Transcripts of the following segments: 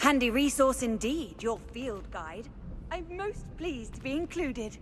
handy resource indeed, your field guide. I'm most pleased to be included.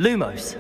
Lumos.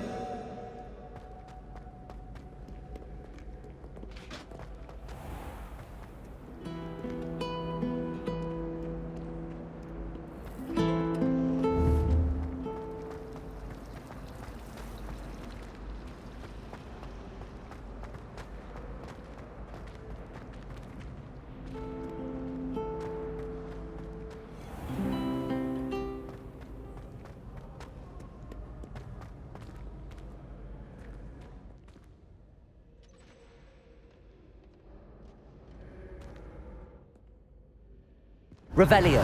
Revelio.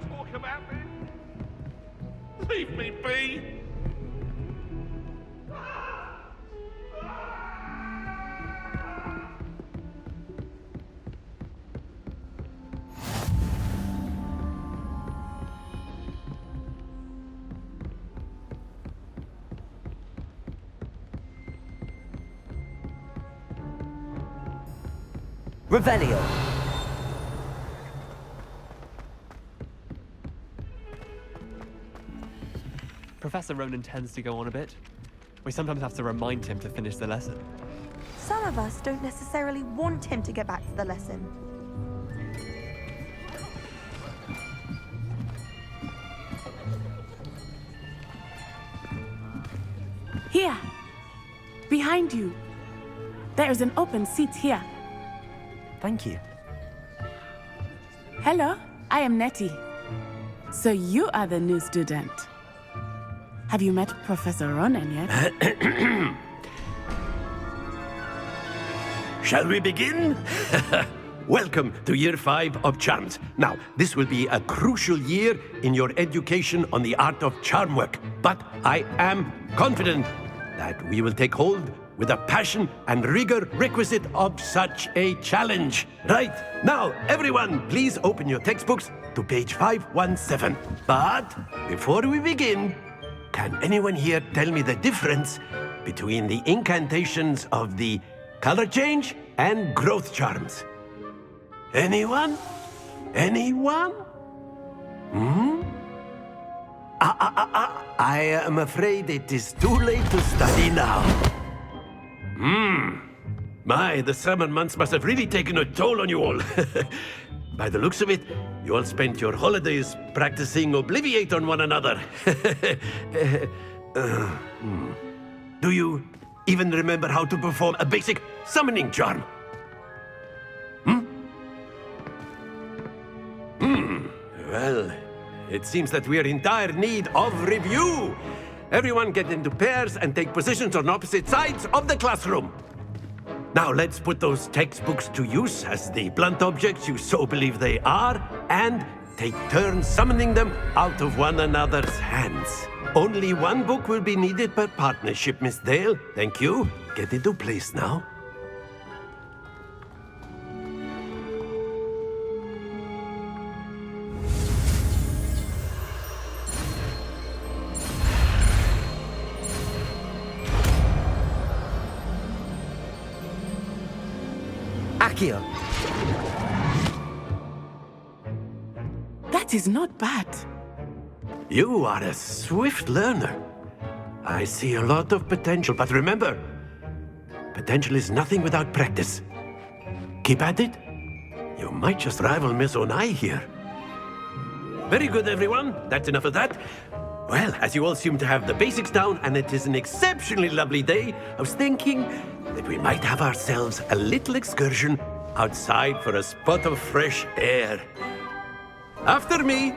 Talk about me? Leave me be! Revelio. Professor Ronan tends to go on a bit. We sometimes have to remind him to finish the lesson. Some of us don't necessarily want him to get back to the lesson. Here. Behind you. There is an open seat here. Thank you. Hello, I am Nettie. So you are the new student. Have you met Professor Ronan yet? Shall we begin? Welcome to Year 5 of Charms. Now, this will be a crucial year in your education on the art of charm work. But I am confident that we will take hold with the passion and rigor requisite of such a challenge. Right, now, everyone, please open your textbooks to page 517. But before we begin, can anyone here tell me the difference between the incantations of the color change and growth charms? Anyone? Anyone? I am afraid it is too late to study now. My, the summer months must have really taken a toll on you all. By the looks of it, you all spent your holidays practicing Obliviate on one another. Do you even remember how to perform a basic summoning charm? Well, it seems that we are in dire need of review. Everyone get into pairs and take positions on opposite sides of the classroom. Now let's put those textbooks to use as the blunt objects you so believe they are, and take turns summoning them out of one another's hands. Only one book will be needed per partnership, Miss Dale. Thank you. Get into place now. Accio. That is not bad. You are a swift learner. I see a lot of potential, but remember, potential is nothing without practice. Keep at it. You might just rival Miss Onai here. Very good, everyone. That's enough of that. Well, as you all seem to have the basics down, and it is an exceptionally lovely day, I was thinking that we might have ourselves a little excursion outside for a spot of fresh air. After me.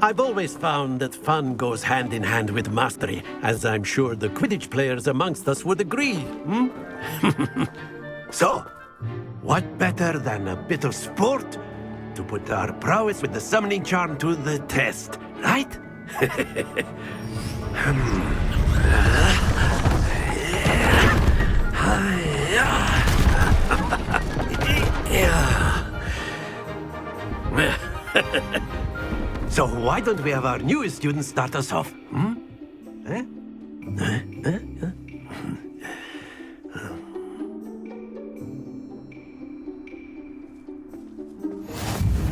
I've always found that fun goes hand in hand with mastery, as I'm sure the Quidditch players amongst us would agree. So, what better than a bit of sport to put our prowess with the summoning charm to the test, right? So why don't we have our newest student start us off?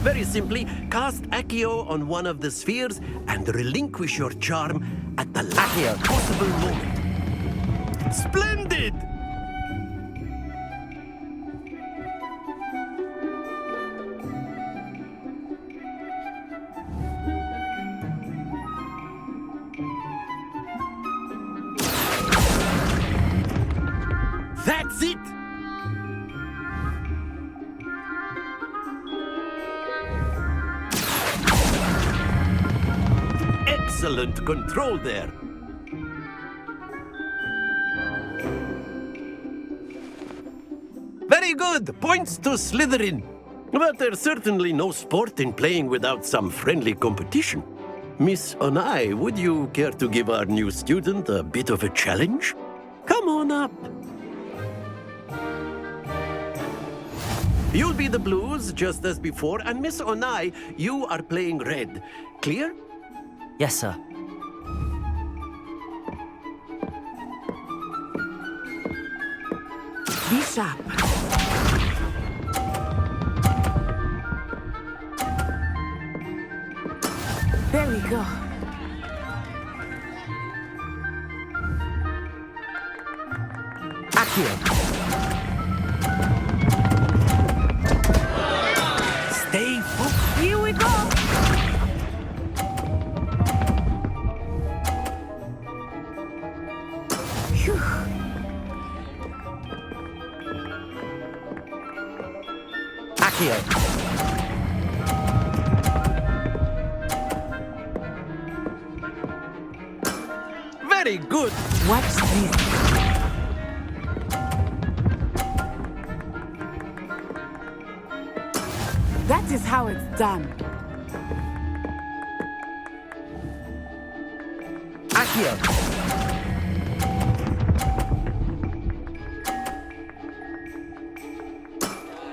Very simply, cast Accio on one of the spheres and relinquish your charm at the last possible moment. Splendid! That's it! Excellent control there. Very good. Points to Slytherin. But there's certainly no sport in playing without some friendly competition. Miss Onai, would you care to give our new student a bit of a challenge? Come on up. You'll be the blues, just as before, and Miss Onai, you are playing red. Clear? Yes, sir. Be sharp. There we go. Accio. Stay focused. Here we go. Phew. Accio. Very good. Watch this. That is how it's done. Accio.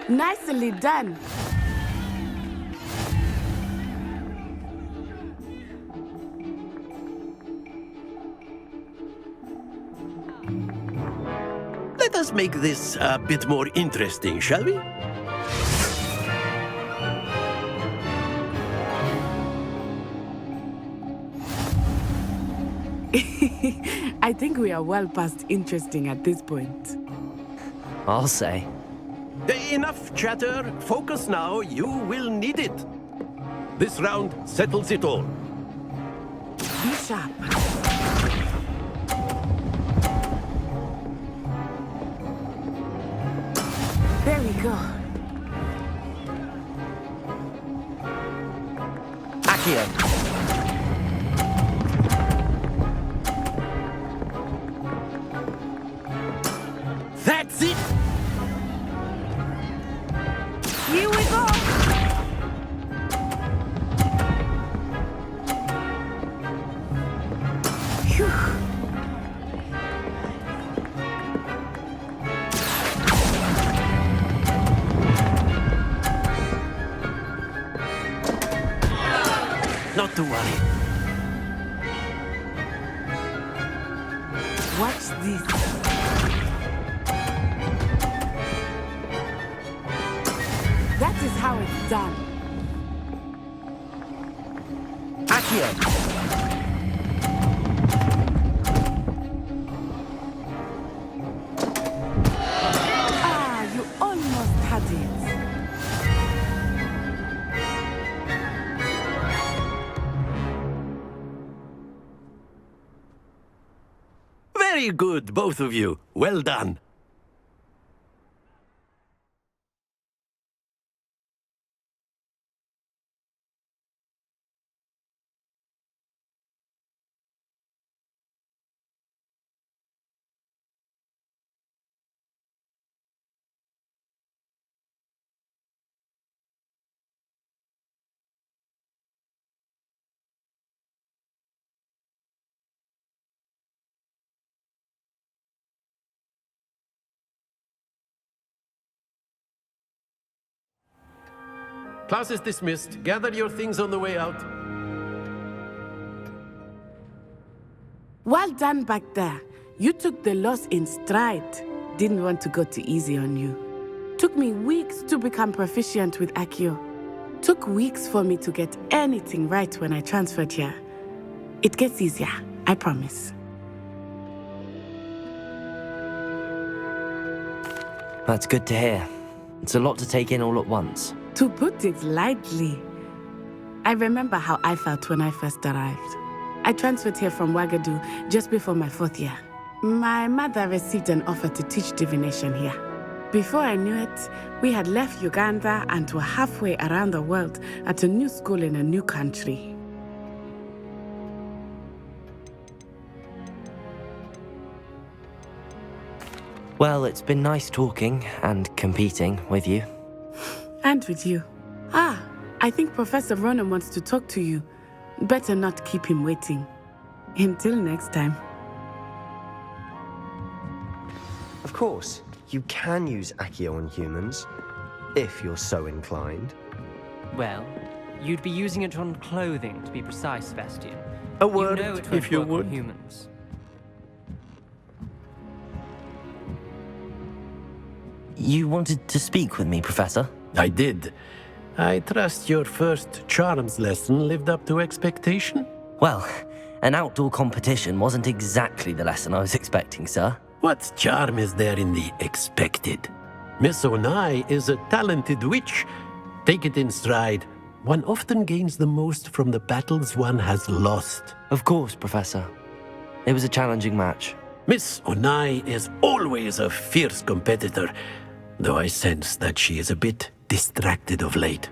Nicely done. Let us make this a bit more interesting, shall we? I think we are well past interesting at this point. I'll say. Enough chatter. Focus now. You will need it. This round settles it all. Be sharp. There we go. Accio. That's it. Here we go. Phew. Not to worry. Watch this. That is how it's done. Accio. Ah, you almost had it. Very good, both of you. Well done. Class is dismissed. Gather your things on the way out. Well done back there. You took the loss in stride. Didn't want to go too easy on you. Took me weeks to become proficient with Accio. Took weeks for me to get anything right when I transferred here. It gets easier, I promise. That's good to hear. It's a lot to take in all at once. To put it lightly, I remember how I felt when I first arrived. I transferred here from Ouagadougou just before my 4th year. My mother received an offer to teach divination here. Before I knew it, we had left Uganda and were halfway around the world at a new school in a new country. Well, it's been nice talking and competing with you. And with you. Ah, I think Professor Ronan wants to talk to you. Better not keep him waiting. Until next time. Of course, you can use Accio on humans, if you're so inclined. Well, you'd be using it on clothing, to be precise, Sebastian. A word, you know it won't if you work on would. humans. You wanted to speak with me, Professor? I did. I trust your first charms lesson lived up to expectation? Well, an outdoor competition wasn't exactly the lesson I was expecting, sir. What charm is there in the expected? Miss Onai is a talented witch. Take it in stride. One often gains the most from the battles one has lost. Of course, Professor. It was a challenging match. Miss Onai is always a fierce competitor, though I sense that she is a bit distracted of late.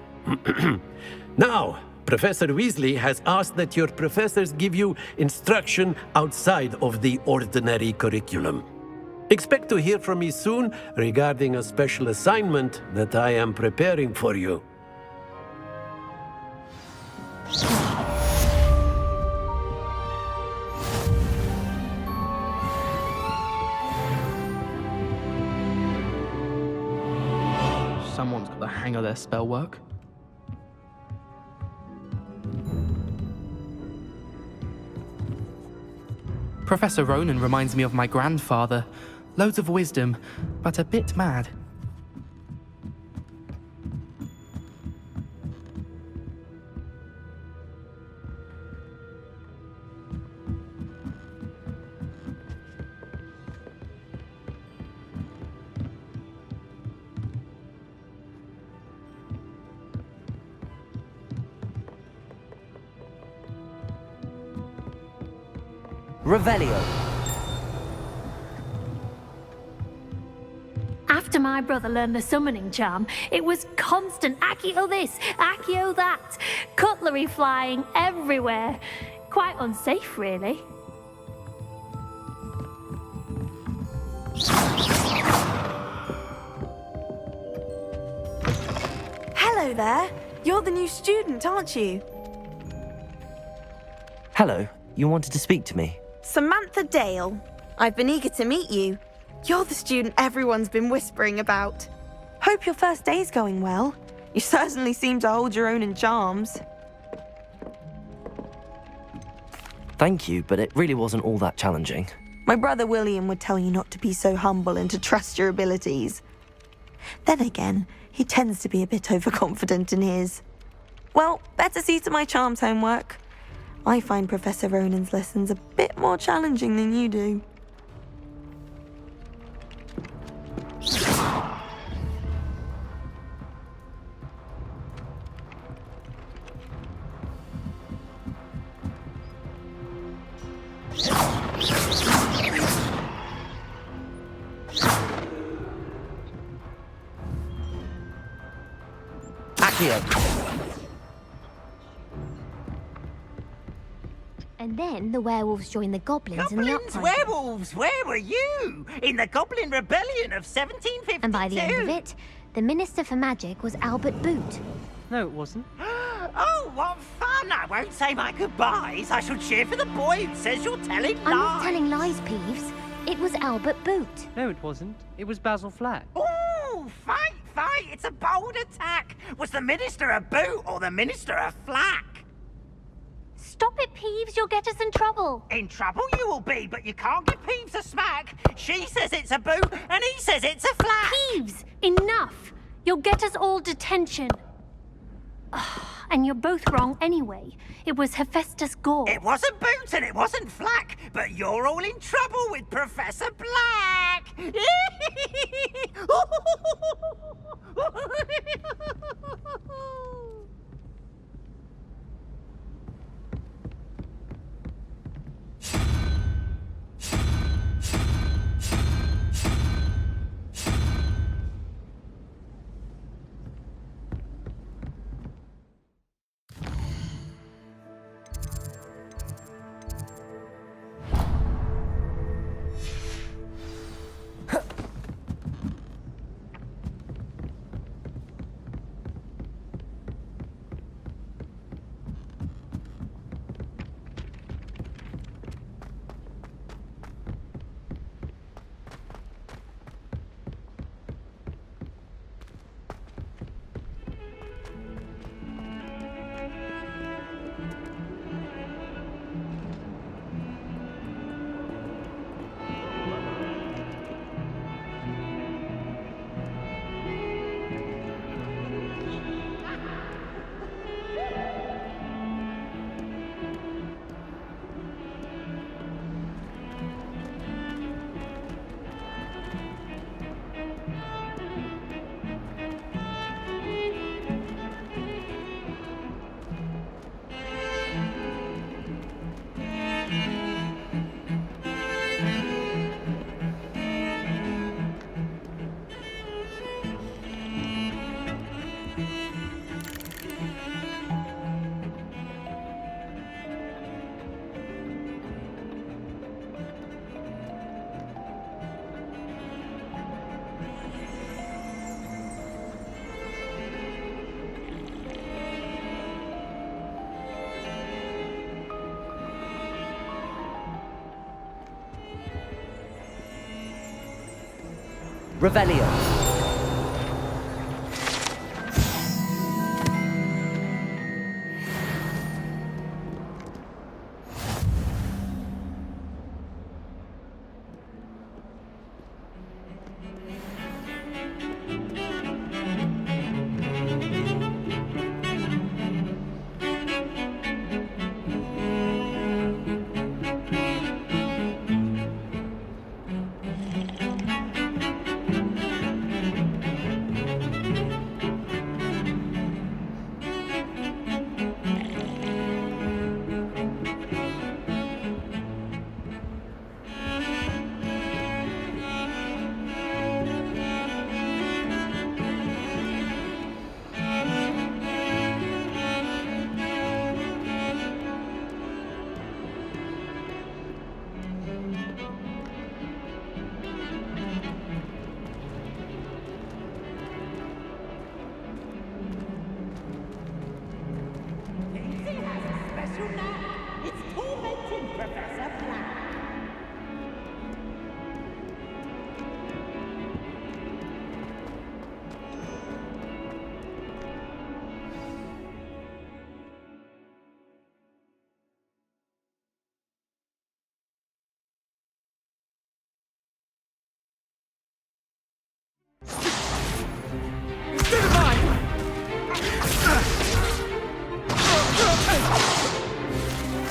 Now, Professor Weasley has asked that your professors give you instruction outside of the ordinary curriculum. Expect to hear from me soon regarding a special assignment that I am preparing for you. Someone's got the hang of their spell work. Professor Ronan reminds me of my grandfather. Loads of wisdom, but a bit mad. Revelio. After my brother learned the summoning charm, it was constant Accio this, Accio that, cutlery flying everywhere. Quite unsafe, really. Hello there. You're the new student, aren't you? Hello, you wanted to speak to me? Samantha Dale. I've been eager to meet you. You're the student everyone's been whispering about. Hope your first day's going well. You certainly seem to hold your own in charms. Thank you, but it really wasn't all that challenging. My brother William would tell you not to be so humble and to trust your abilities. Then again, he tends to be a bit overconfident in his. Well, better see to my charms homework. I find Professor Ronan's lessons a bit more challenging than you do. Accio. And then the werewolves joined the goblins in the Goblins, uprising. werewolves, where were you? In the Goblin Rebellion of 1752. And by the end of it, the Minister for Magic was Albert Boot. No, it wasn't. Oh, what fun! I won't say my goodbyes. I shall cheer for the boy who says you're telling lies. I'm not telling lies, Peeves. It was Albert Boot. No, it wasn't. It was Basil Flack. Ooh, fight, fight! It's a bold attack. Was the Minister a boot or the Minister a flack? Stop it, Peeves. You'll get us in trouble. In trouble you will be, but you can't give Peeves a smack. She says it's a boot, and he says it's a flack. Peeves, enough. You'll get us all detention. And you're both wrong anyway. It was Hephaestus Gore. It wasn't Boot and it wasn't Flack, but you're all in trouble with Professor Black. Revelio.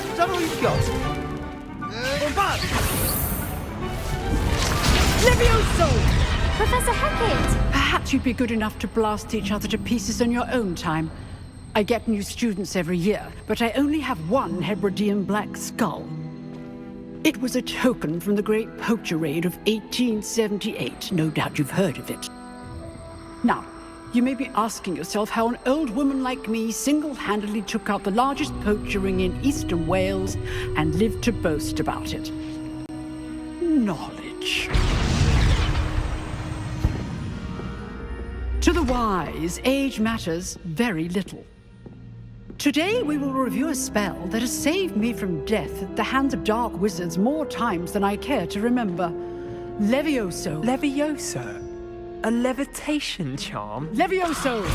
Is that all you've got? Bombard! Levioso! Professor Hackett! Perhaps you'd be good enough to blast each other to pieces in your own time. I get new students every year, but I only have one Hebridean black skull. It was a token from the Great Poacher Raid of 1878. No doubt you've heard of it. Now, you may be asking yourself how an old woman like me single-handedly took out the largest poacher ring in eastern Wales and lived to boast about it. Knowledge. To the wise, age matters very little. Today we will review a spell that has saved me from death at the hands of dark wizards more times than I care to remember. Levioso. Levioso? A levitation charm? Levioso!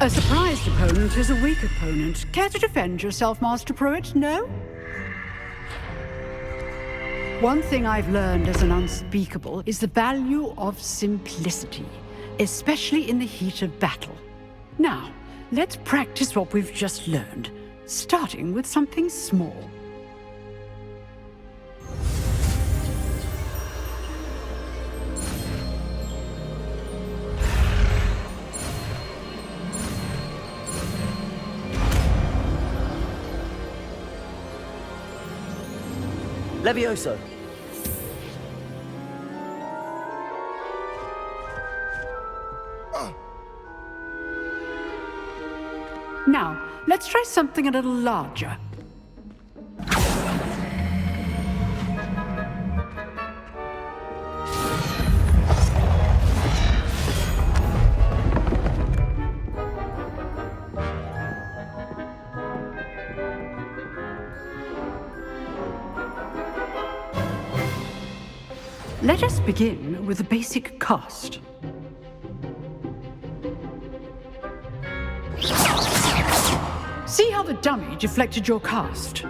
A surprised opponent is a weak opponent. Care to defend yourself, Master Pruitt? No? One thing I've learned as an unspeakable is the value of simplicity, especially in the heat of battle. Now, let's practice what we've just learned, starting with something small. Levioso. Now, let's try something a little larger. Let us begin with the basic cast. See how the dummy deflected your cast?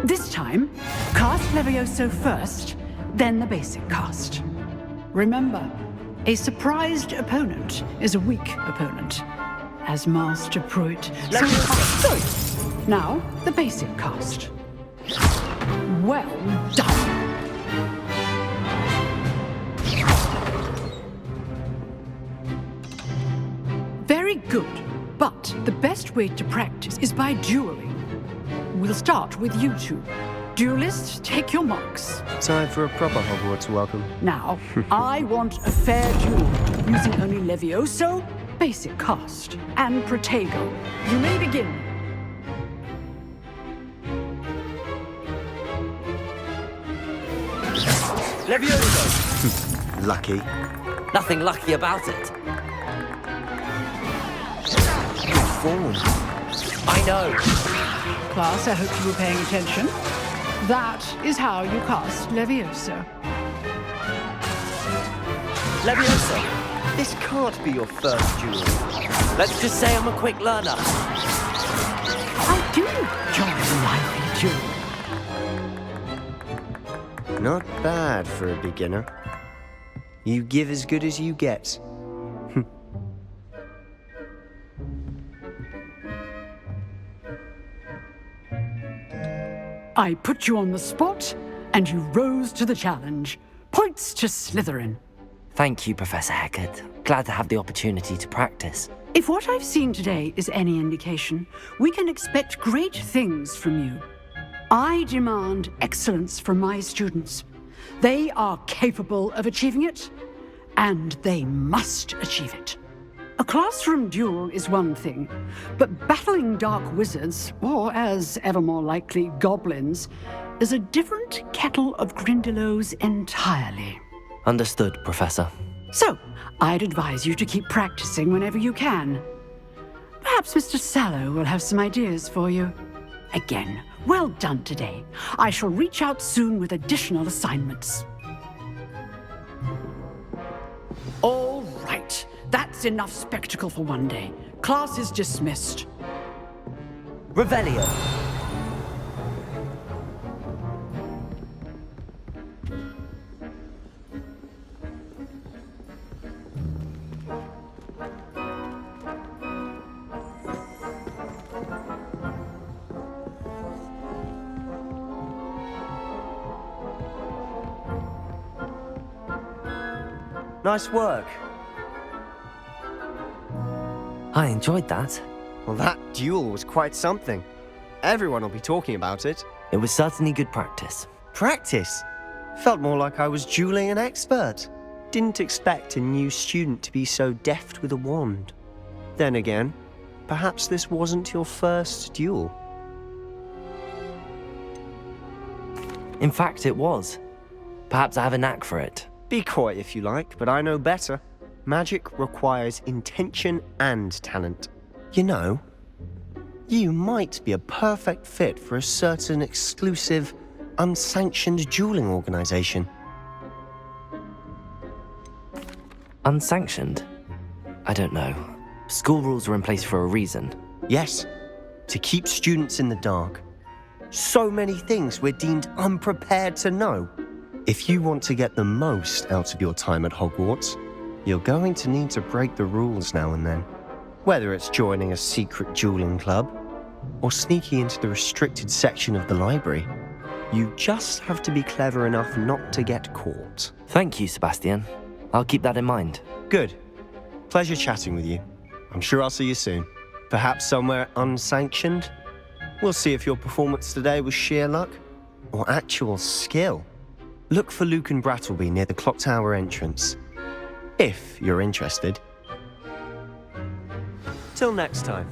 This time, cast Levioso first, then the basic cast. Remember, a surprised opponent is a weak opponent, as Master Pruitt. Good. Now, the basic cast. Well done. Very good, but the best way to practice is by dueling. We'll start with you two. Duelists, take your marks. Time for a proper Hogwarts welcome. Now, I want a fair duel, using only Levioso, basic cast, and Protego. You may begin. Levioso! Lucky. Nothing lucky about it. Form. I know. Class, I hope you were paying attention. That is how you cast Levioso. Leviosa! This can't be your first duel. Let's just say I'm a quick learner. I do enjoy lively duel. Not bad for a beginner. You give as good as you get. I put you on the spot, and you rose to the challenge. Points to Slytherin. Thank you, Professor Hecat. Glad to have the opportunity to practice. If what I've seen today is any indication, we can expect great things from you. I demand excellence from my students. They are capable of achieving it, and they must achieve it. A classroom duel is one thing, but battling dark wizards, or as ever more likely, goblins, is a different kettle of Grindylows entirely. Understood, Professor. So, I'd advise you to keep practicing whenever you can. Perhaps Mr. Sallow will have some ideas for you. Again, well done today. I shall reach out soon with additional assignments. All right. That's enough spectacle for one day. Class is dismissed. Revelio. Nice work. I enjoyed that. Well, that duel was quite something. Everyone will be talking about it. It was certainly good practice. Practice? Felt more like I was dueling an expert. Didn't expect a new student to be so deft with a wand. Then again, perhaps this wasn't your first duel. In fact, it was. Perhaps I have a knack for it. Be coy if you like, but I know better. Magic requires intention and talent. You know, you might be a perfect fit for a certain exclusive, unsanctioned dueling organization. Unsanctioned? I don't know. School rules are in place for a reason. Yes, to keep students in the dark. So many things we're deemed unprepared to know. If you want to get the most out of your time at Hogwarts, you're going to need to break the rules now and then. Whether it's joining a secret dueling club, or sneaking into the restricted section of the library, you just have to be clever enough not to get caught. Thank you, Sebastian. I'll keep that in mind. Good. Pleasure chatting with you. I'm sure I'll see you soon. Perhaps somewhere unsanctioned? We'll see if your performance today was sheer luck, or actual skill. Look for Luke and Brattleby near the clock tower entrance. If you're interested. Till next time.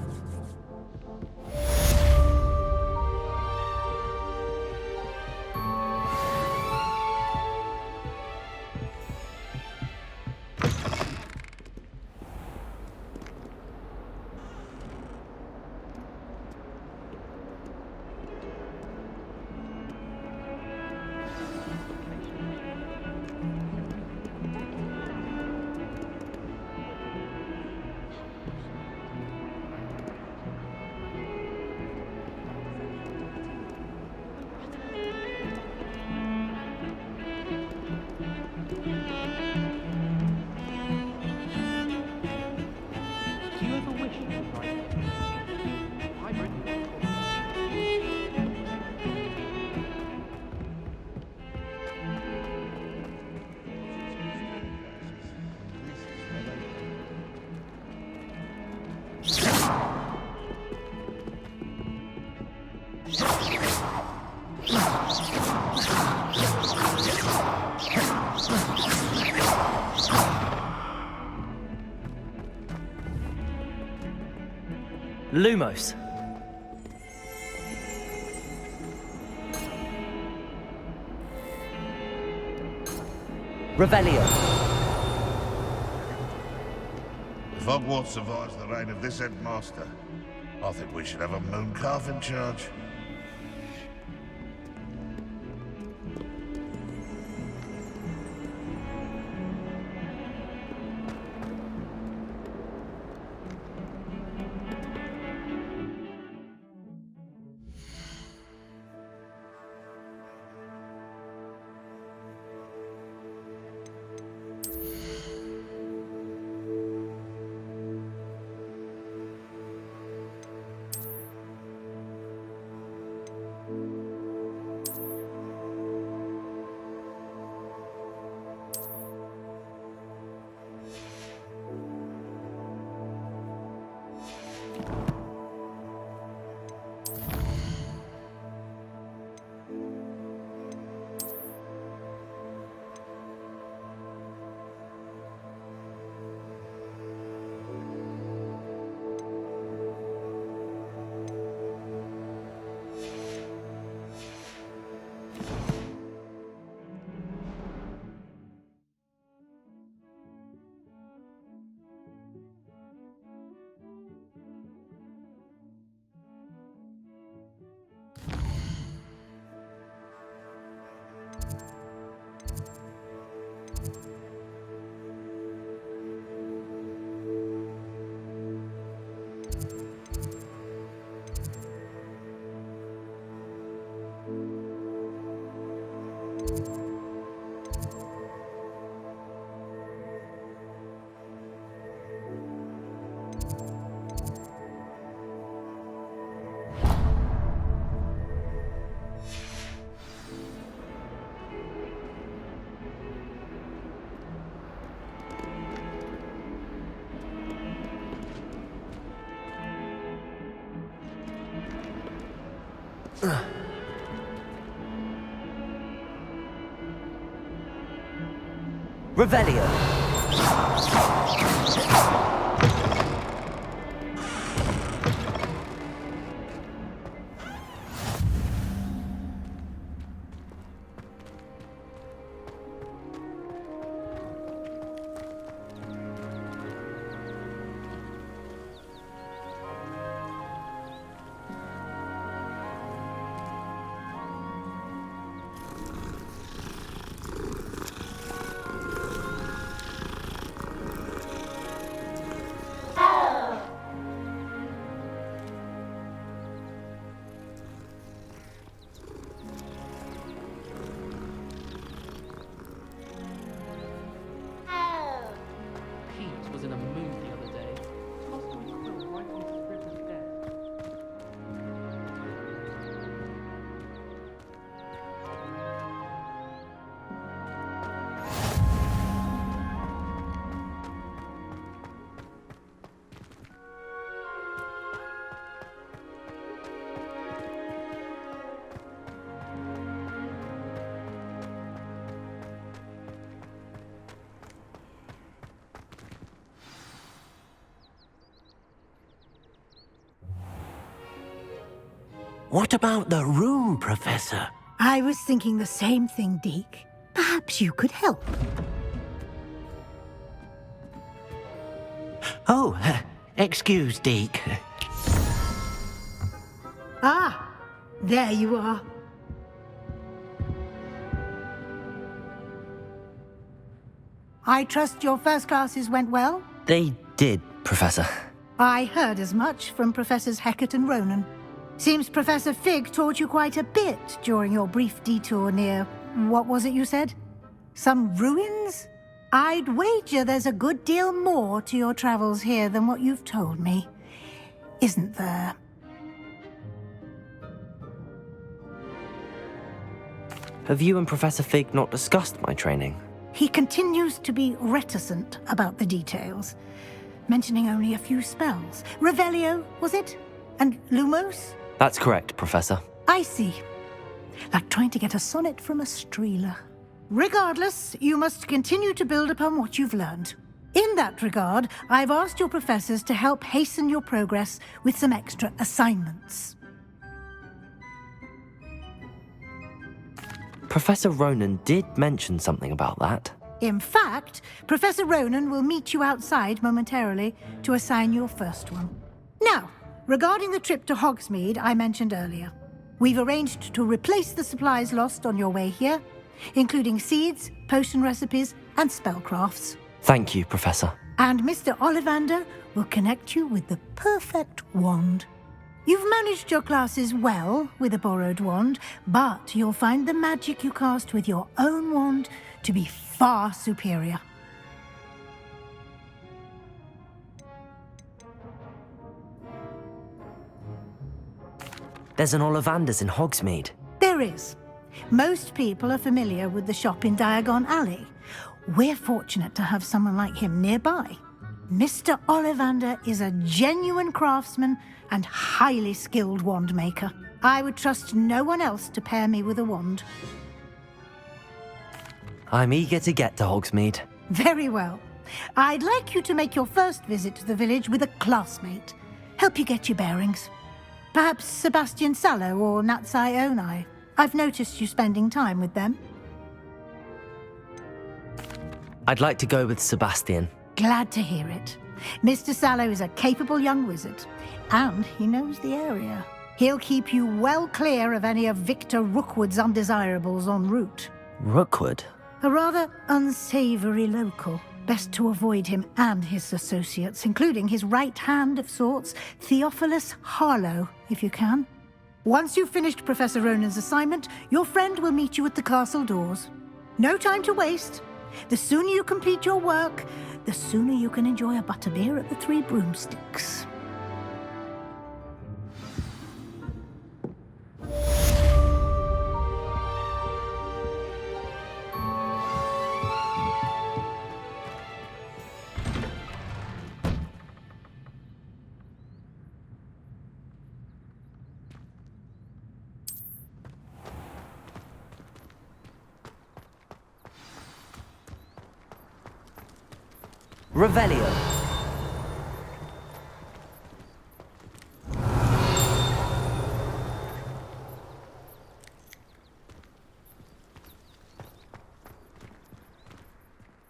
Lumos. Revelio. If Hogwarts survives the reign of this headmaster, I think we should have a mooncalf in charge. Revelio. Pete was in a mood the other day. Tossed my quill right onto River's bed. What about the room, Professor? I was thinking the same thing, Deke. Perhaps you could help. Oh, excuse, Deke. Ah, there you are. I trust your first classes went well? They did, Professor. I heard as much from Professors Hecat and Ronan. Seems Professor Fig taught you quite a bit during your brief detour near... what was it you said? Some ruins? I'd wager there's a good deal more to your travels here than what you've told me. Isn't there? Have you and Professor Fig not discussed my training? He continues to be reticent about the details, mentioning only a few spells. Revelio, was it? And Lumos? That's correct, Professor. I see. Like trying to get a sonnet from a streeler. Regardless, you must continue to build upon what you've learned. In that regard, I've asked your professors to help hasten your progress with some extra assignments. Professor Ronan did mention something about that. In fact, Professor Ronan will meet you outside momentarily to assign your first one. Now, regarding the trip to Hogsmeade I mentioned earlier, we've arranged to replace the supplies lost on your way here, including seeds, potion recipes, and spellcrafts. Thank you, Professor. And Mr. Ollivander will connect you with the perfect wand. You've managed your classes well with a borrowed wand, but you'll find the magic you cast with your own wand to be far superior. There's an Ollivander's in Hogsmeade. There is. Most people are familiar with the shop in Diagon Alley. We're fortunate to have someone like him nearby. Mr. Ollivander is a genuine craftsman and highly skilled wand maker. I would trust no one else to pair me with a wand. I'm eager to get to Hogsmeade. Very well. I'd like you to make your first visit to the village with a classmate. Help you get your bearings. Perhaps Sebastian Sallow or Natsai Onai. I've noticed you spending time with them. I'd like to go with Sebastian. Glad to hear it. Mr. Sallow is a capable young wizard, and he knows the area. He'll keep you well clear of any of Victor Rookwood's undesirables en route. Rookwood? A rather unsavory local. Best to avoid him and his associates, including his right hand of sorts, Theophilus Harlow, if you can. Once you've finished Professor Ronan's assignment, your friend will meet you at the castle doors. No time to waste. The sooner you complete your work, the sooner you can enjoy a butterbeer at the Three Broomsticks. Revelio.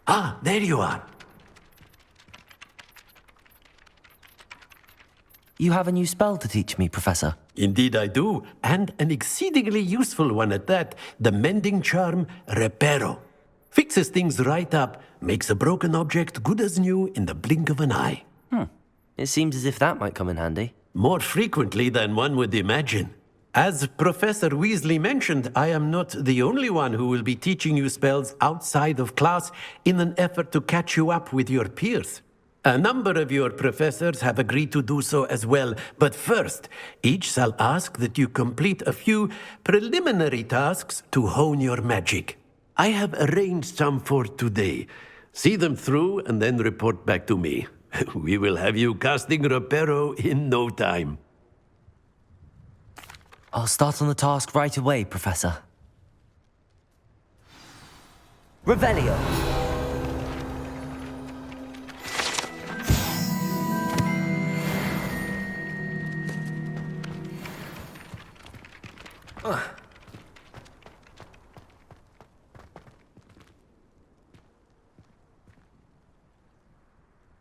Ah, there you are. You have a new spell to teach me, Professor. Indeed I do, and an exceedingly useful one at that. The mending charm, Reparo. Fixes things right up, makes a broken object good as new in the blink of an eye. It seems as if that might come in handy. More frequently than one would imagine. As Professor Weasley mentioned, I am not the only one who will be teaching you spells outside of class in an effort to catch you up with your peers. A number of your professors have agreed to do so as well, but first, each shall ask that you complete a few preliminary tasks to hone your magic. I have arranged some for today. See them through and then report back to me. We will have you casting Reparo in no time. I'll start on the task right away, Professor. Revelio.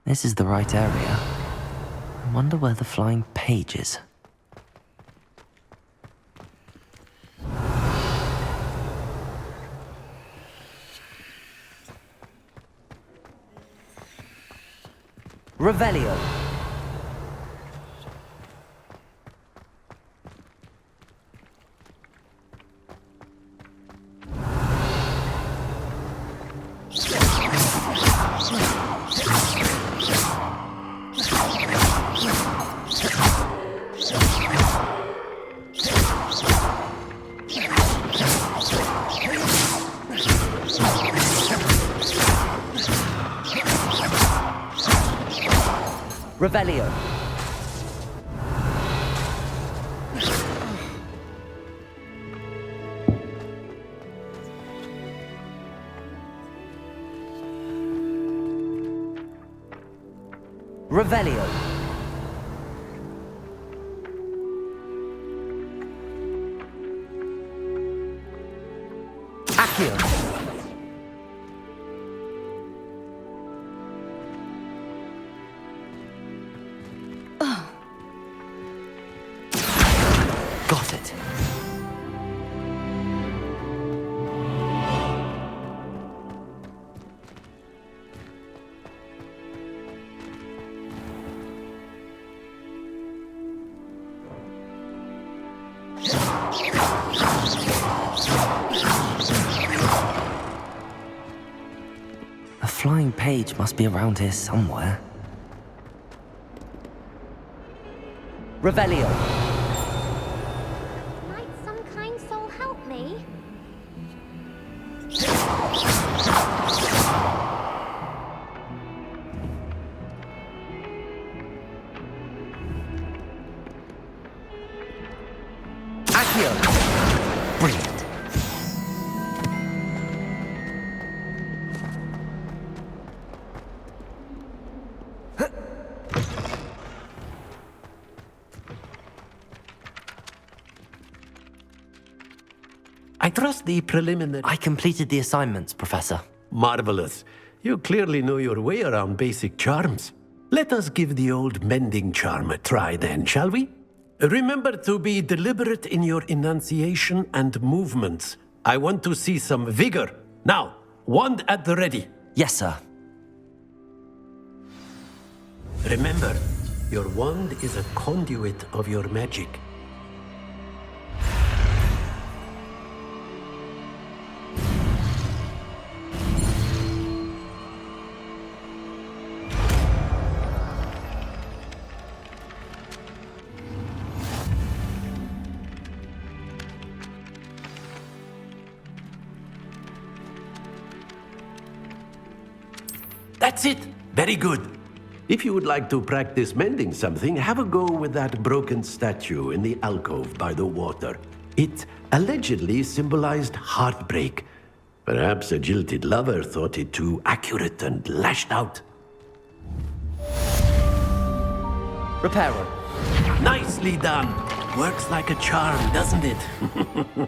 This is the right area. I wonder where the flying page is. Revelio. Revelio. Revelio. Accio. Got it. A flying page must be around here somewhere. Revelio. Might some kind soul help me? Accio. Brilliant. I trust the preliminary... I completed the assignments, Professor. Marvelous. You clearly know your way around basic charms. Let us give the old mending charm a try then, shall we? Remember to be deliberate in your enunciation and movements. I want to see some vigor. Now, wand at the ready. Yes, sir. Remember, your wand is a conduit of your magic. That's it. Very good. If you would like to practice mending something, have a go with that broken statue in the alcove by the water. It allegedly symbolized heartbreak. Perhaps a jilted lover thought it too accurate and lashed out. Reparo. Nicely done. Works like a charm, doesn't it?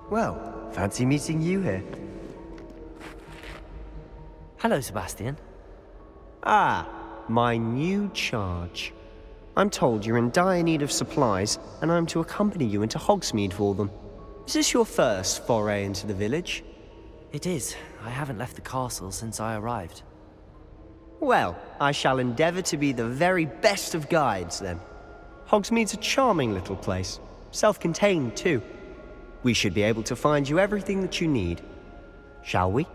Well, fancy meeting you here. Hello, Sebastian. Ah, my new charge. I'm told you're in dire need of supplies, and I'm to accompany you into Hogsmeade for them. Is this your first foray into the village? It is. I haven't left the castle since I arrived. Well, I shall endeavour to be the very best of guides, then. Hogsmeade's a charming little place. Self-contained, too. We should be able to find you everything that you need. Shall we?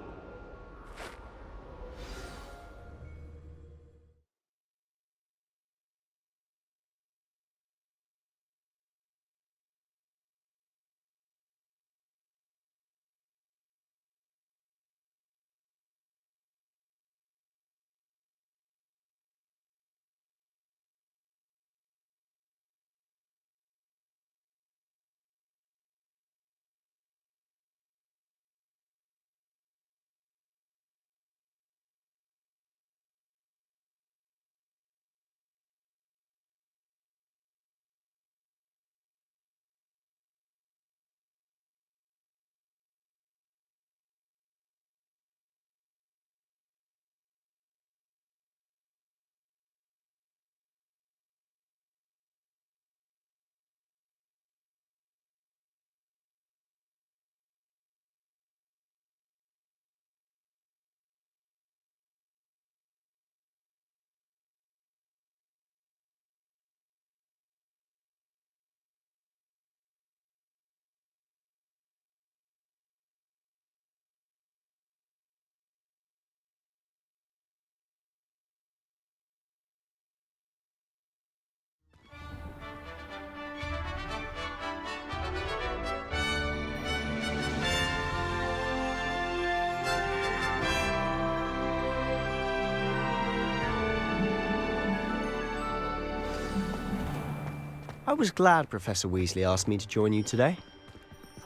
I was glad Professor Weasley asked me to join you today.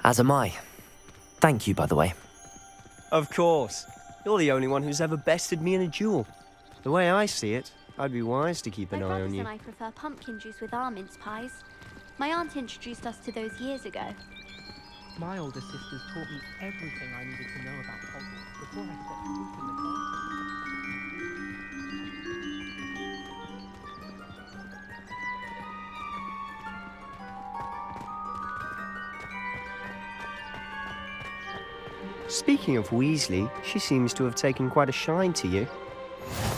As am I. Thank you, by the way. Of course. You're the only one who's ever bested me in a duel. The way I see it, I'd be wise to keep an eye on you. and I prefer pumpkin juice with our mince pies. My aunt introduced us to those years ago. My older sisters taught me everything I needed to know about Hogwarts before I stepped foot in the castle. Speaking of Weasley, she seems to have taken quite a shine to you.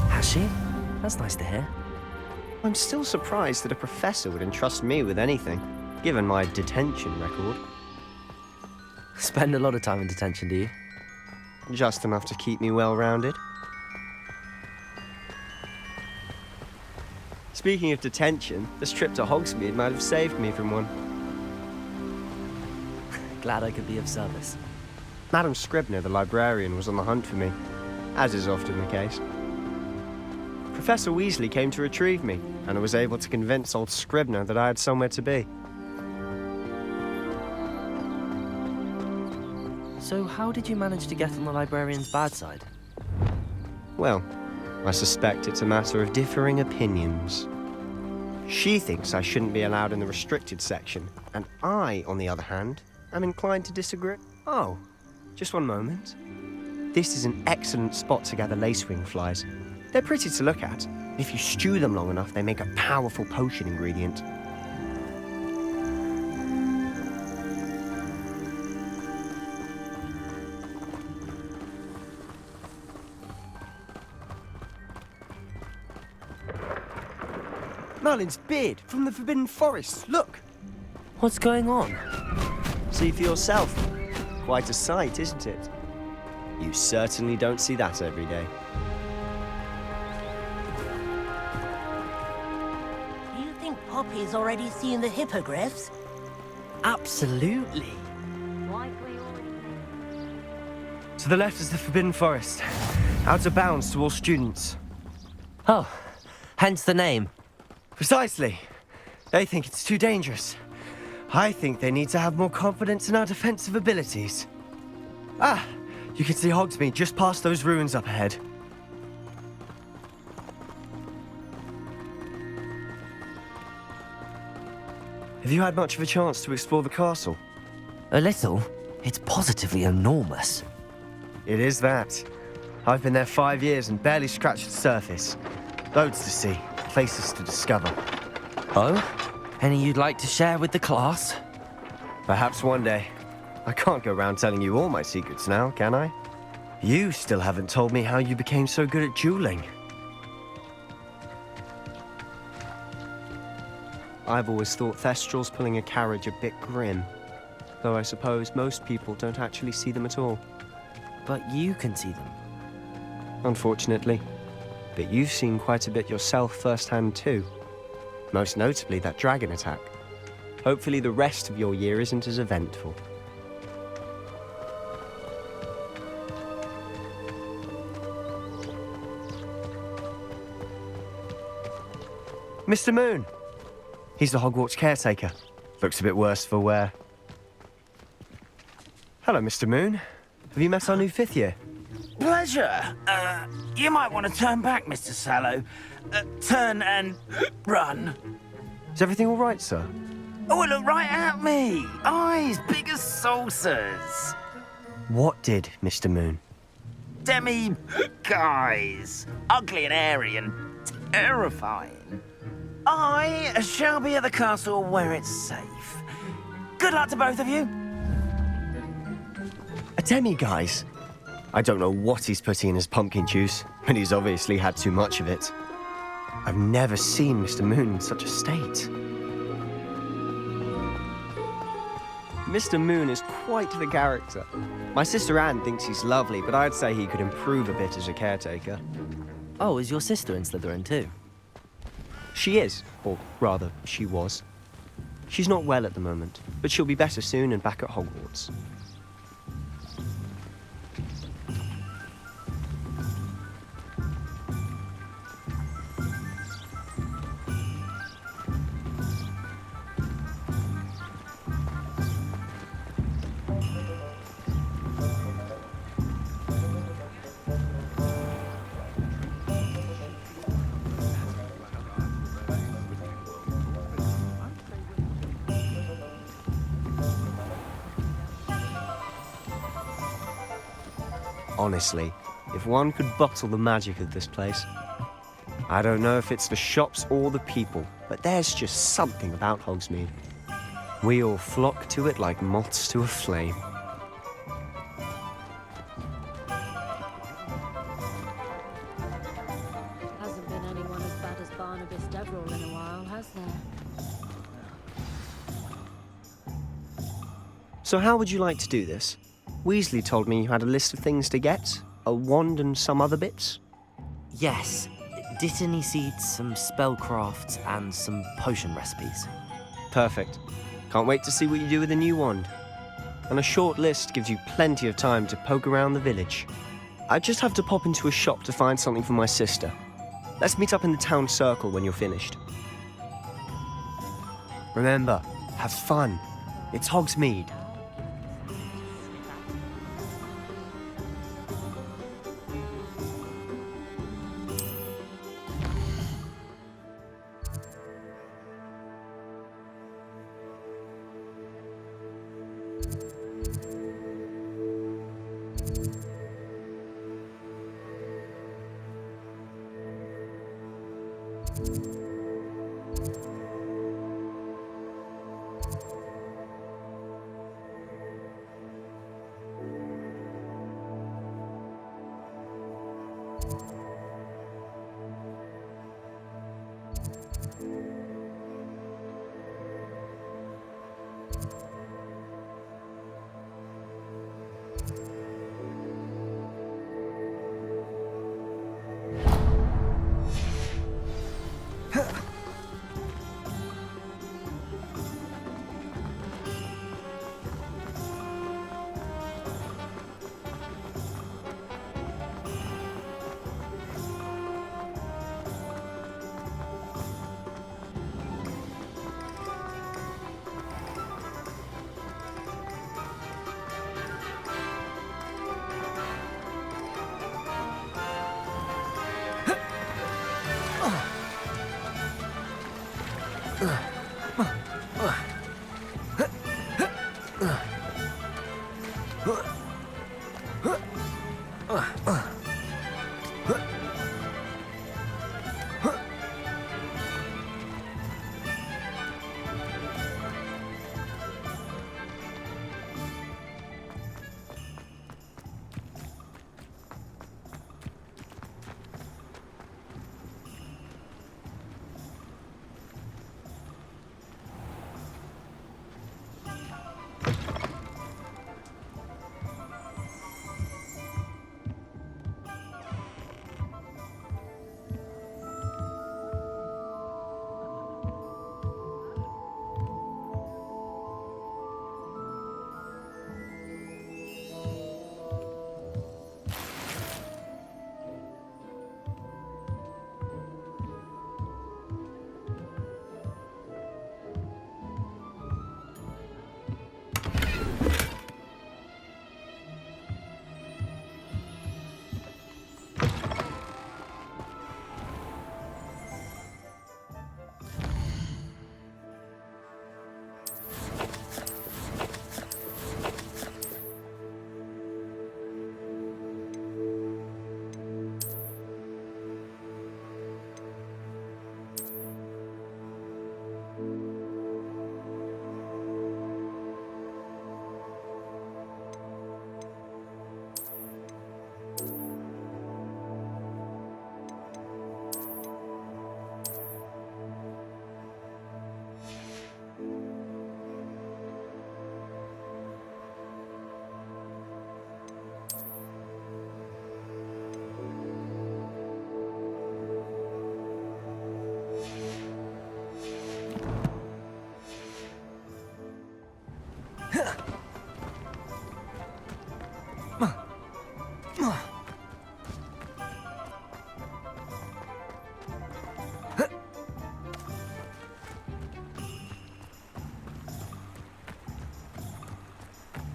Has she? That's nice to hear. I'm still surprised that a professor would entrust me with anything, given my detention record. Spend a lot of time in detention, do you? Just enough to keep me well-rounded. Speaking of detention, this trip to Hogsmeade might have saved me from one. Glad I could be of service. Madam Scribner, the librarian, was on the hunt for me, as is often the case. Professor Weasley came to retrieve me, and I was able to convince old Scribner that I had somewhere to be. So how did you manage to get on the librarian's bad side? Well, I suspect it's a matter of differing opinions. She thinks I shouldn't be allowed in the restricted section, and I, on the other hand, am inclined to disagree. Oh, just one moment. This is an excellent spot to gather lacewing flies. They're pretty to look at. If you stew them long enough, they make a powerful potion ingredient. Merlin's beard from the Forbidden Forest. Look! What's going on? See for yourself. Quite a sight, isn't it? You certainly don't see that every day. Do you think Poppy's already seen the hippogriffs? Absolutely. To the left is the Forbidden Forest. Out of bounds to all students. Oh, hence the name. Precisely. They think it's too dangerous. I think they need to have more confidence in our defensive abilities. Ah, you can see Hogsmeade just past those ruins up ahead. Have you had much of a chance to explore the castle? A little. It's positively enormous. It is that. I've been there 5 years and barely scratched the surface. Loads to see, places to discover. Oh? Any you'd like to share with the class? Perhaps one day. I can't go around telling you all my secrets now, can I? You still haven't told me how you became so good at dueling. I've always thought Thestrals pulling a carriage a bit grim. Though I suppose most people don't actually see them at all. But you can see them. Unfortunately. But you've seen quite a bit yourself firsthand too. Most notably that dragon attack. Hopefully the rest of your year isn't as eventful. Mr. Moon! He's the Hogwarts caretaker. Looks a bit worse for wear. Hello, Mr. Moon. Have you met our new 5th year? Pleasure. You might want to turn back, Mr. Sallow. Turn and run. Is everything all right, sir? Oh, look right at me. Eyes big as saucers. What did, Mr. Moon? Guys. Ugly and airy and terrifying. I shall be at the castle where it's safe. Good luck to both of you. A demi-guise? I don't know what he's putting in his pumpkin juice, but he's obviously had too much of it. I've never seen Mr. Moon in such a state. Mr. Moon is quite the character. My sister Anne thinks he's lovely, but I'd say he could improve a bit as a caretaker. Oh, is your sister in Slytherin too? She is, or rather, she was. She's not well at the moment, but she'll be better soon and back at Hogwarts. Honestly, if one could bottle the magic of this place. I don't know if it's the shops or the people, but there's just something about Hogsmeade. We all flock to it like moths to a flame. Hasn't been anyone as bad as Barnabas Deverell in a while, has there? So how would you like to do this? Weasley told me you had a list of things to get, a wand and some other bits. Yes. Dittany seeds, some spellcrafts, and some potion recipes. Perfect. Can't wait to see what you do with the new wand. And a short list gives you plenty of time to poke around the village. I just have to pop into a shop to find something for my sister. Let's meet up in the town circle when you're finished. Remember, have fun. It's Hogsmeade.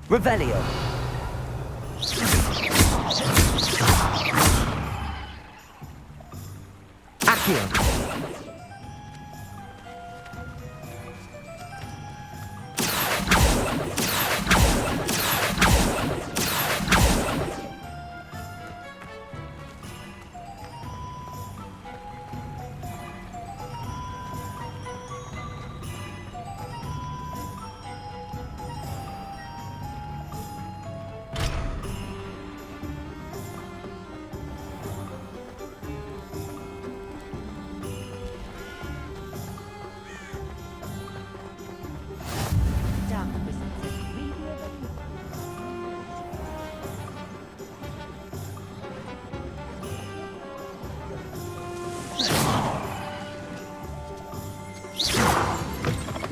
Revelio. Accio.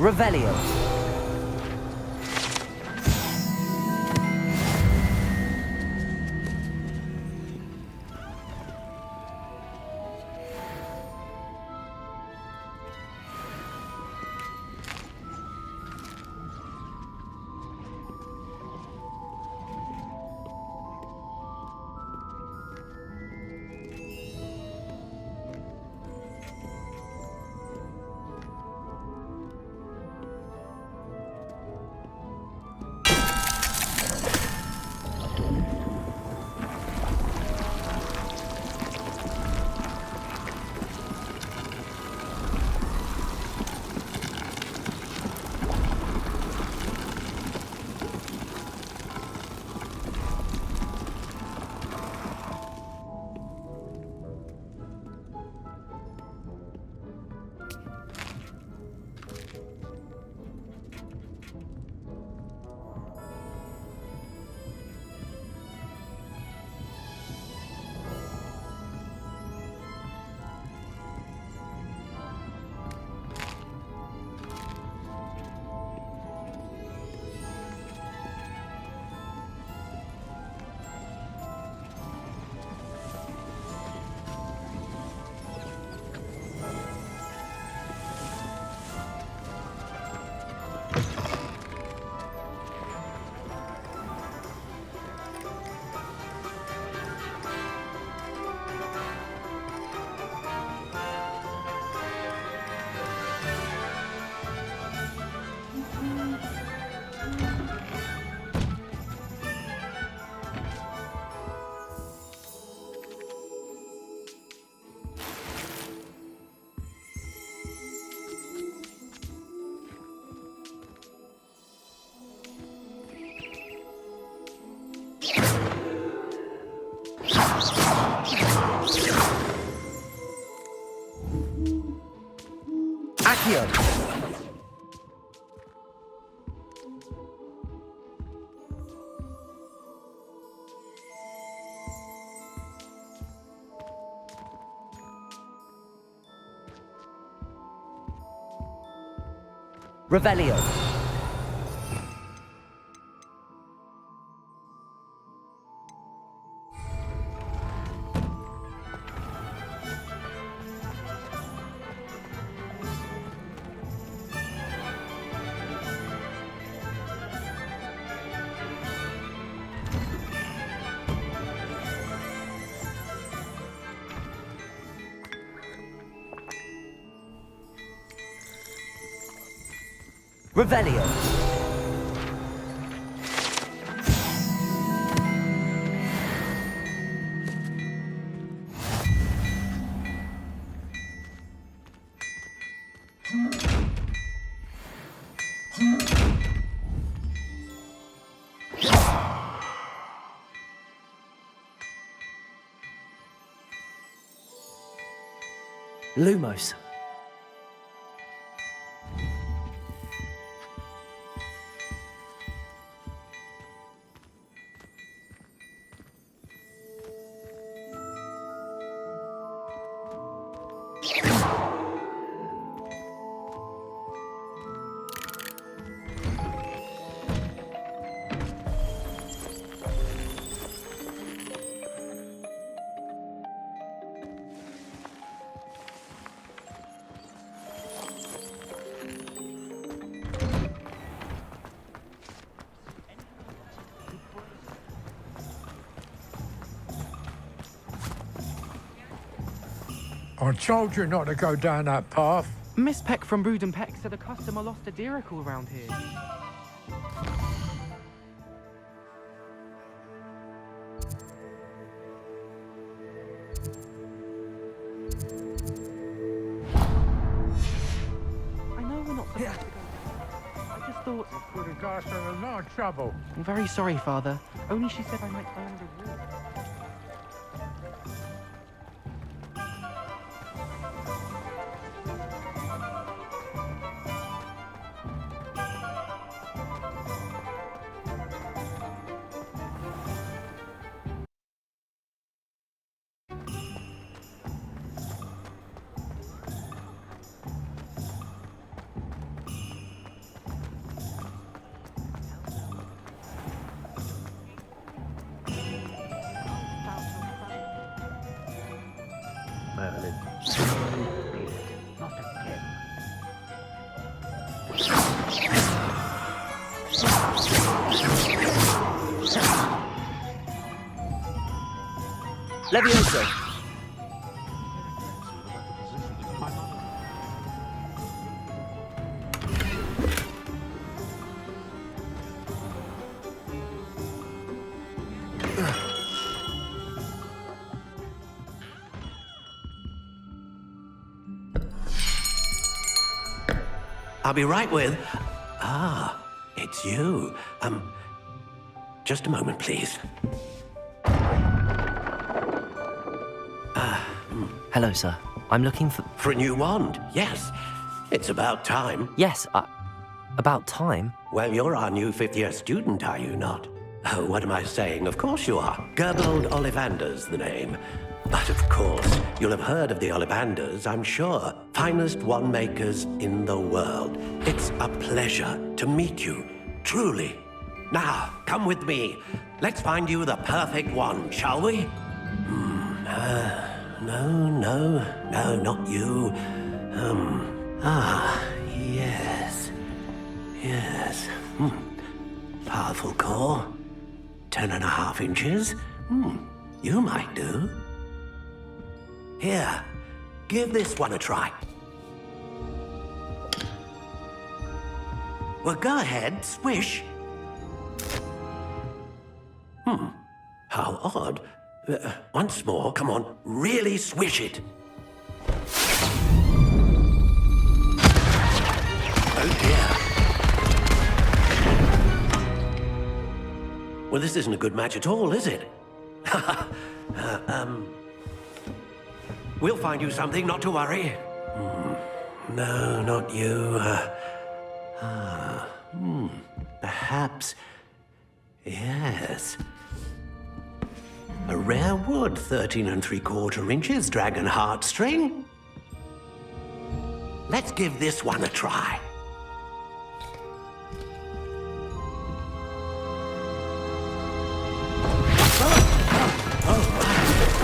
Revelio. Accio. Revelio. Revelio. Lumos. I told you not to go down that path. Miss Peck from Brood and Peck said a customer lost a deeracle around here. I know we're not supposed to go down. I just thought... You put a guy in a lot of trouble. I'm very sorry, Father. Only she said I might earn a reward. Merlin. Not again. Leviosa! I'll be right with... Ah, it's you. Just a moment, please. Hello, sir. I'm looking for... For a new wand, yes. It's about time. Yes, about time? Well, you're our new fifth-year student, are you not? Oh, what am I saying? Of course you are. Gerbold Ollivander's the name. But of course, you'll have heard of the Ollivanders, I'm sure. Finest wand makers in the world. It's a pleasure to meet you, truly. Now, come with me. Let's find you the perfect wand, shall we? No, not you. Yes. Powerful core. 10.5 inches. You might do. Here, give this one a try. Well, go ahead, swish. How odd. Once more, come on, really swish it. Oh dear. Well, this isn't a good match at all, is it? We'll find you something, not to worry. No, not you. Perhaps... Yes. A rare wood, 13 3/4 inches, dragon heartstring. Let's give this one a try.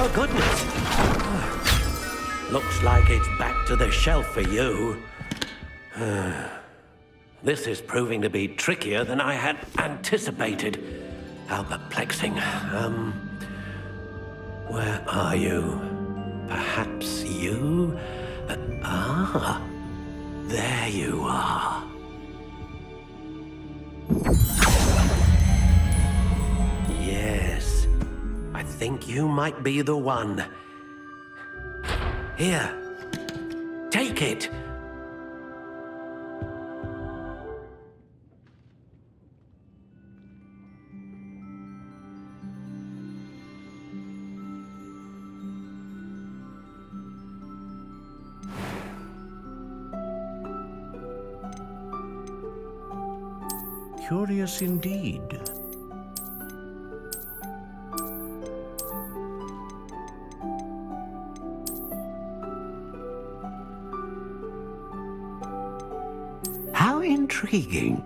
Oh, goodness. Looks like it's back to the shelf for you. This is proving to be trickier than I had anticipated. How perplexing. Where are you? Perhaps you? There you are. Yes, I think you might be the one. Here, take it. Curious indeed. How intriguing.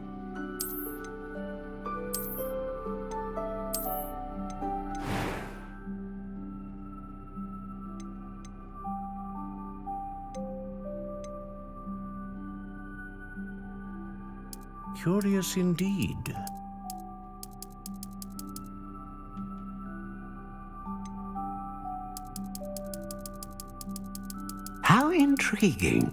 Curious indeed. intriguing.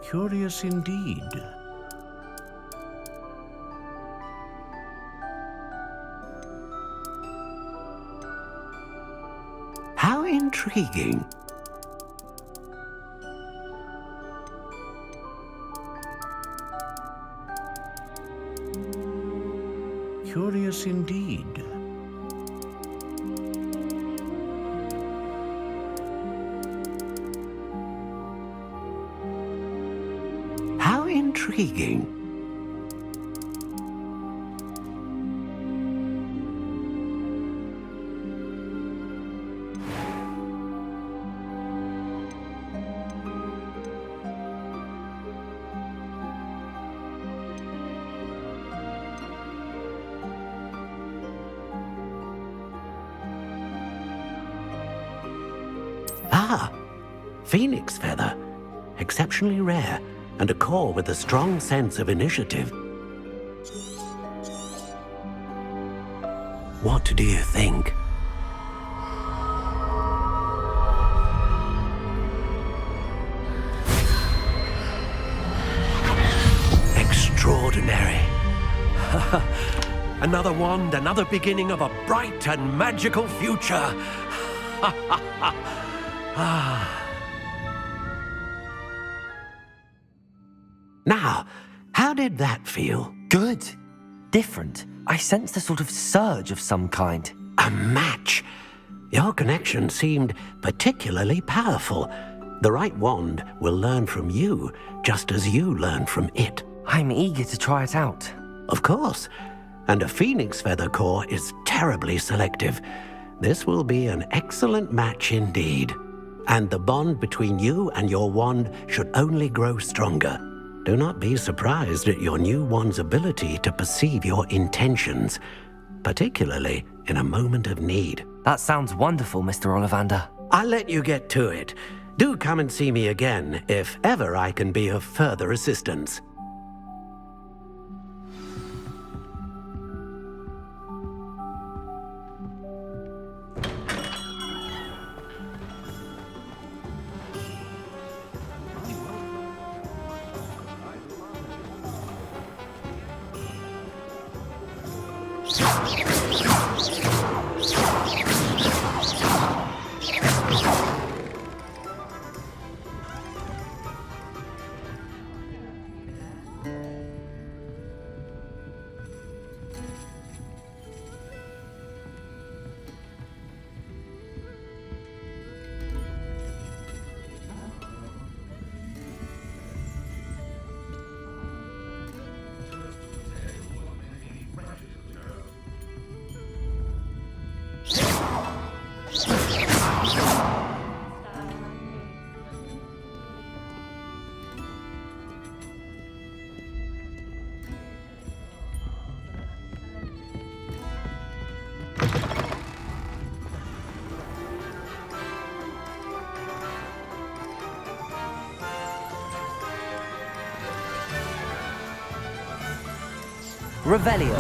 Curious indeed. How intriguing. Curious indeed. How intriguing. Ah, phoenix feather. Exceptionally rare, and a core with a strong sense of initiative. What do you think? Extraordinary. Another wand, another beginning of a bright and magical future. Now, how did that feel? Good. Different. I sensed a sort of surge of some kind. A match. Your connection seemed particularly powerful. The right wand will learn from you, just as you learn from it. I'm eager to try it out. Of course. And a phoenix feather core is terribly selective. This will be an excellent match indeed. And the bond between you and your wand should only grow stronger. Do not be surprised at your new wand's ability to perceive your intentions, particularly in a moment of need. That sounds wonderful, Mr. Ollivander. I'll let you get to it. Do come and see me again if ever I can be of further assistance. Revelio.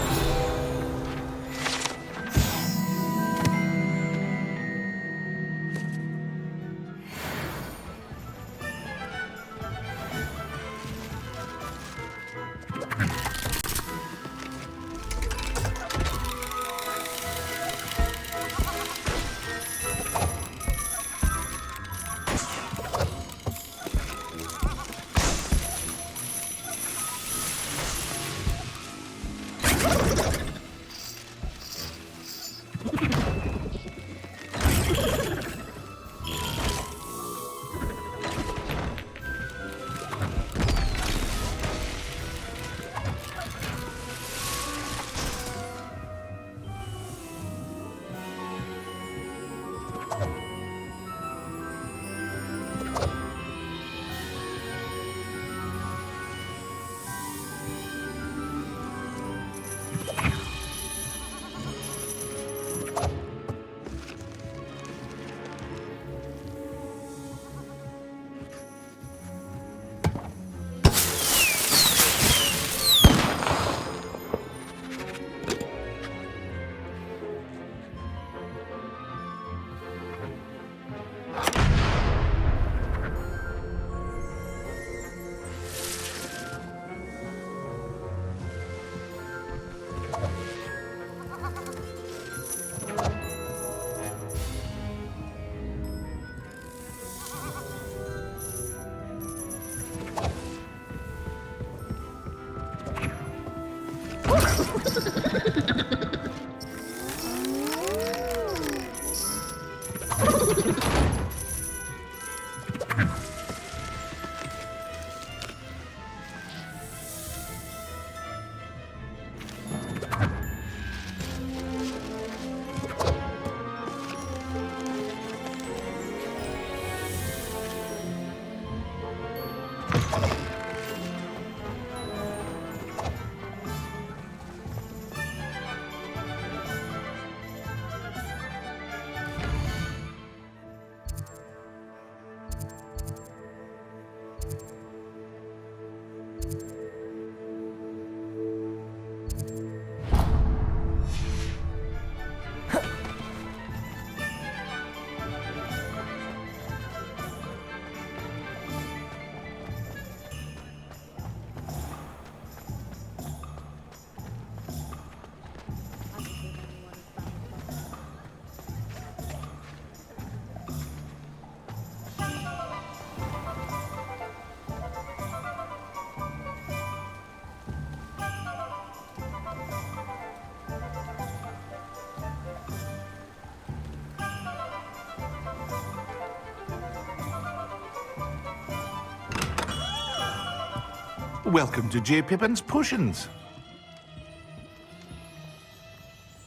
Welcome to J. Pippin's Potions.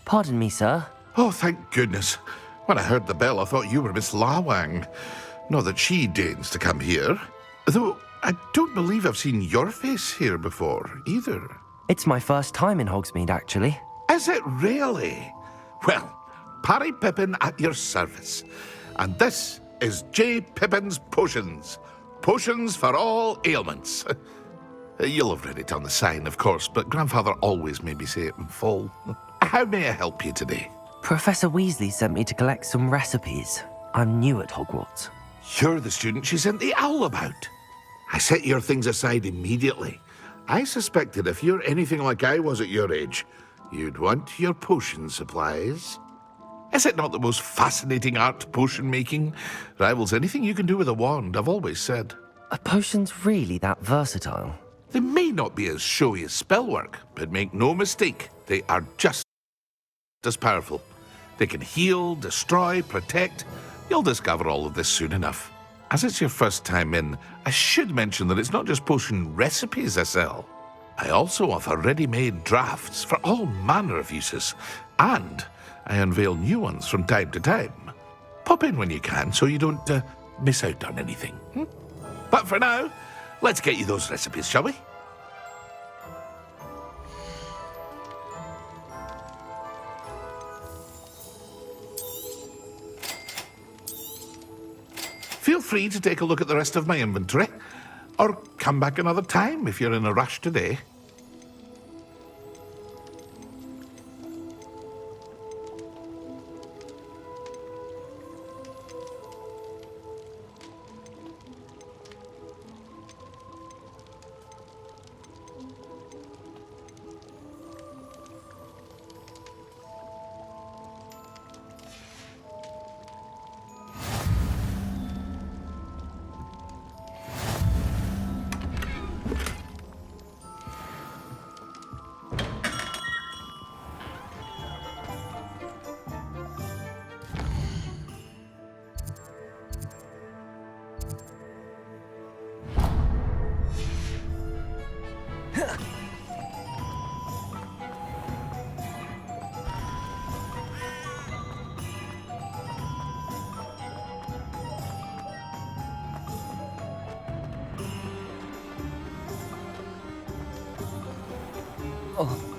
Pardon me, sir. Oh, thank goodness. When I heard the bell, I thought you were Miss Lawang. Not that she deigns to come here. Though I don't believe I've seen your face here before, either. It's my first time in Hogsmeade, actually. Is it really? Well, Parry Pippin at your service. And this is J. Pippin's Potions. Potions for all ailments. You'll have read it on the sign, of course, but Grandfather always made me say it in full. How may I help you today? Professor Weasley sent me to collect some recipes. I'm new at Hogwarts. You're the student she sent the owl about. I set your things aside immediately. I suspected if you're anything like I was at your age, you'd want your potion supplies. Is it not the most fascinating art, potion making? Rivals anything you can do with a wand, I've always said. Are potions really that versatile? They may not be as showy as spellwork, but make no mistake, they are just as powerful. They can heal, destroy, protect. You'll discover all of this soon enough. As it's your first time in, I should mention that it's not just potion recipes I sell. I also offer ready-made drafts for all manner of uses, and I unveil new ones from time to time. Pop in when you can so you don't miss out on anything. But for now, let's get you those recipes, shall we? Feel free to take a look at the rest of my inventory, or come back another time if you're in a rush today. Oh.